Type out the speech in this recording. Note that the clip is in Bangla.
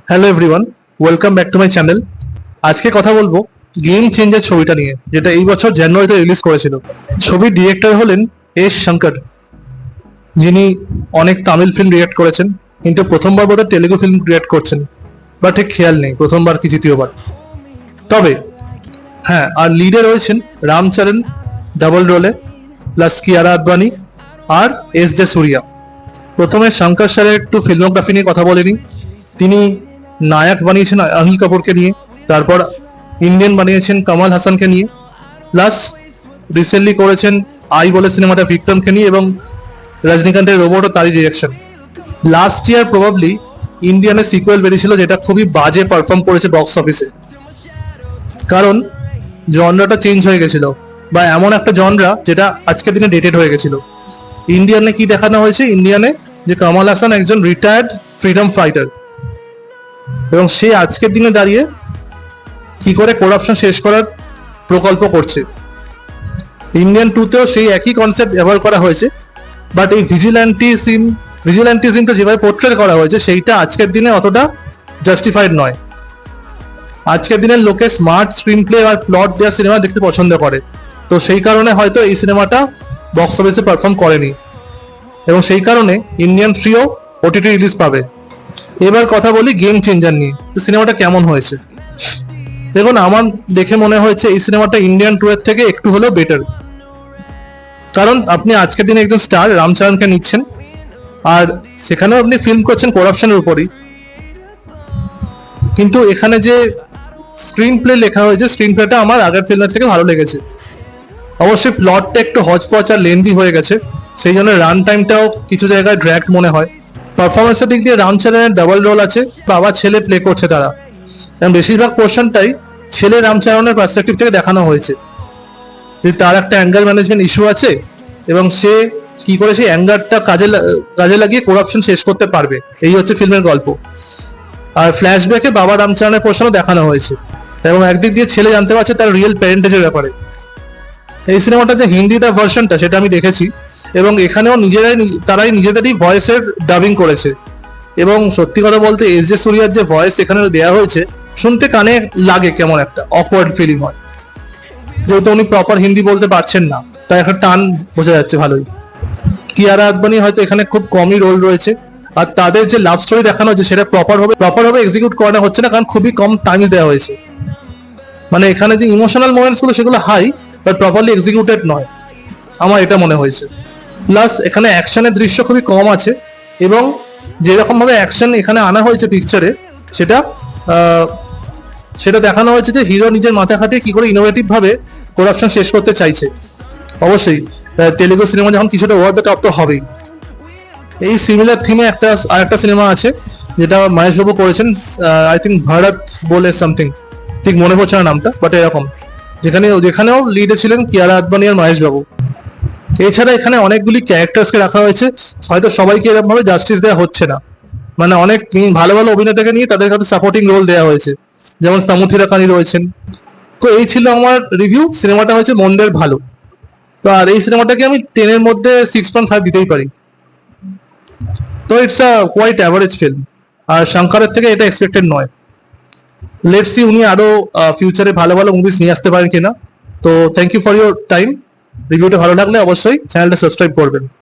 Hello everyone, welcome back to my channel. আজকে কথা বলবো গেম চেঞ্জার ছবিটা নিয়ে, যেটা এই বছর জানুয়ারিতে রিলিজ করেছিল। ছবির ডিরেক্টর হলেন এস শঙ্কর, যিনি অনেক তামিল ফিল্ম ডিরেক্ট করেছেন, কিন্তু প্রথমবার বোধহয় তেলেগু ফিল্ম ডিরেক্ট করছেন, বা ঠিক খেয়াল নেই প্রথমবার কি দ্বিতীয়বার। তবে হ্যাঁ, আর লিডে রয়েছেন রামচরণ ডাবল রোলে, প্লাস কিয়ারা আদবানি আর এস জে সূর্যা। প্রথমে শঙ্কর স্যারের একটু ফিল্মোগ্রাফি নিয়ে কথা বলে নিই। তিনি নায়ক বানিয়েছেন অনিল কাপুরকে নিয়ে, তারপর ইন্ডিয়ান বানিয়েছেন কামাল হাসানকে নিয়ে, প্লাস রিসেন্টলি করেছেন আই বলে সিনেমাটা বিক্রমকে নিয়ে, এবং রজনীকান্তের রোবটও তারই ডিরেকশন। লাস্ট ইয়ার প্রবাবলি ইন্ডিয়ানের সিকুয়েল বেরিয়েছিল, যেটা খুবই বাজে পারফর্ম করেছে বক্স অফিসে, কারণ জনরাটা চেঞ্জ হয়ে গেছিল, বা এমন একটা জনরা যেটা আজকের দিনে ডেটেড হয়ে গেছিল। ইন্ডিয়ানে কি দেখানো হয়েছে? ইন্ডিয়ানে যে কামাল হাসান একজন রিটায়ার্ড ফ্রিডম ফাইটার, এবং সে আজকের দিনে দাঁড়িয়ে কি করে করাপশন শেষ করার প্রকল্প করছে। ইন্ডিয়ান টুতেও সেই একই কনসেপ্ট ব্যবহার করা হয়েছে, বাট এই ভিজিল্যান্টিজমটা যেভাবে পোর্ট্রেট করা হয়েছে সেইটা আজকের দিনে অতটা জাস্টিফাইড নয়। আজকের দিনের লোকে স্মার্ট স্ক্রিন প্লে আর প্লট দেওয়া সিনেমা দেখতে পছন্দ করে, তো সেই কারণে হয়তো এই সিনেমাটা বক্স অফিসে পারফর্ম করেনি, এবং সেই কারণে ইন্ডিয়ান 3ও ওটিটি রিলিজ পাবে। এবার কথা বলি গেম চেঞ্জার নিয়ে, সিনেমাটা কেমন হয়েছে। দেখুন, আমার দেখে মনে হয়েছে এই সিনেমাটা ইন্ডিয়ান 2 এর থেকে একটু হলেও বেটার, কারণ আপনি আজকের দিনে একজন স্টার রামচরণকে নিচ্ছেন, আর সেখানেও আপনি ফিল্ম করছেন করাপশনের উপরই, কিন্তু এখানে যে স্ক্রিন প্লে লেখা হয়েছে, স্ক্রিন প্লেটা আমার আগের ফিল্মের থেকে ভালো লেগেছে। অবশ্যই প্লটটা একটু হজপচ আর লেন্দি হয়ে গেছে, সেই জন্য রান টাইমটাও কিছু জায়গায় ড্র্যাগ মনে হয়। পারফরমেন্সের দিক দিয়ে রামচরণের ডাবল রোল আছে, বাবা ছেলে প্লে করছে তারা, এবং বেশিরভাগ পোর্শনটাই ছেলে রামচরণের পার্সপেক্টিভ থেকে দেখানো হয়েছে। তার একটা অ্যাঙ্গার ম্যানেজমেন্ট ইস্যু আছে, এবং সে কি করে সেই অ্যাঙ্গারটা কাজে লাগিয়ে করাপশন শেষ করতে পারবে, এই হচ্ছে ফিল্মের গল্প। আর ফ্ল্যাশব্যাকে বাবা রামচরণের পোর্শনও দেখানো হয়েছে, এবং একদিক দিয়ে ছেলে জানতে পারছে তার রিয়েল প্যারেন্টেজের ব্যাপারে। এই সিনেমাটা যে হিন্দিটা ভার্সনটা সেটা আমি দেখেছি, এবং এখানেও তারাই নিজেদেরই ভয়েসের ডাবিং করেছে, এবং সত্যি কথা বলতে এস জে সূর্যার যে ভয়েস এখানে দেওয়া হয়েছে, শুনতে কানে লাগে কেমন একটা অকওয়ার্ড ফিলিং হয়, যেহেতু উনি প্রপার হিন্দি বলতে পারছেন না, তাই একটা টান বোঝা যাচ্ছে ভালোই। কিয়ারা আদবানি হয়তো এখানে খুব কমই রোল রয়েছে, আর তাদের যে লাভ স্টোরি দেখানো হচ্ছে সেটা প্রপারভাবে এক্সিকিউট করানো হচ্ছে না, কারণ খুবই কম টাইম দেওয়া হয়েছে। মানে এখানে যে ইমোশনাল মোমেন্টস গুলো সেগুলো হাই, বাট প্রপারলি এক্সিকিউটেড নয়, আমার এটা মনে হয়েছে। প্লাস এখানে অ্যাকশনের দৃশ্য খুবই কম আছে, এবং যেরকম ভাবে অ্যাকশন এখানে আনা হয়েছে পিকচারে, সেটা সেটা দেখানো হয়েছে যে হিরো নিজের মাথা খাটিয়ে কি করে ইনোভেটিভ ভাবে করাপশন শেষ করতে চাইছে। অবশ্যই তেলেগু সিনেমা যখন কিছুটা ওভার দ্য টপ তো হবেই। এই সিমিলার থিমে আরেকটা সিনেমা আছে যেটা মহেশ বাবু করেছেন, আই থিঙ্ক ভারত বলে সামথিং, ঠিক মনে পড়ছে না নামটা, বাট এরকম, যেখানেও লিডে ছিলেন কিয়ারা আদবানি আর মহেশ বাবু। এছাড়া এখানে অনেকগুলি ক্যারেক্টার্সকে রাখা হয়েছে, হয়তো সবাইকে এরকম ভাবে জাস্টিস দেওয়া হচ্ছে না। মানে অনেক ভালো ভালো অভিনেতাকে নিয়ে তাদের কাছে সাপোর্টিং রোল দেওয়া হয়েছে, যেমন সামুথিরা কানি রয়েছেন। তো এই ছিল আমার রিভিউ। সিনেমাটা হয়েছে মন্দের ভালো, তো আর এই সিনেমাটাকে আমি 10 এর মধ্যে 6.5 দিতেই পারি। তো it's a quite average film, আর শঙ্করের থেকে এটা এক্সপেক্টেড নয়। লেটস সি উনি আরো ফিউচারে ভালো ভালো মুভিজ নিয়ে আসতে পারেন কিনা। তো thank you for your time. রিভিউটা ভালো লাগলে অবশ্যই চ্যানেলটা সাবস্ক্রাইব করবেন।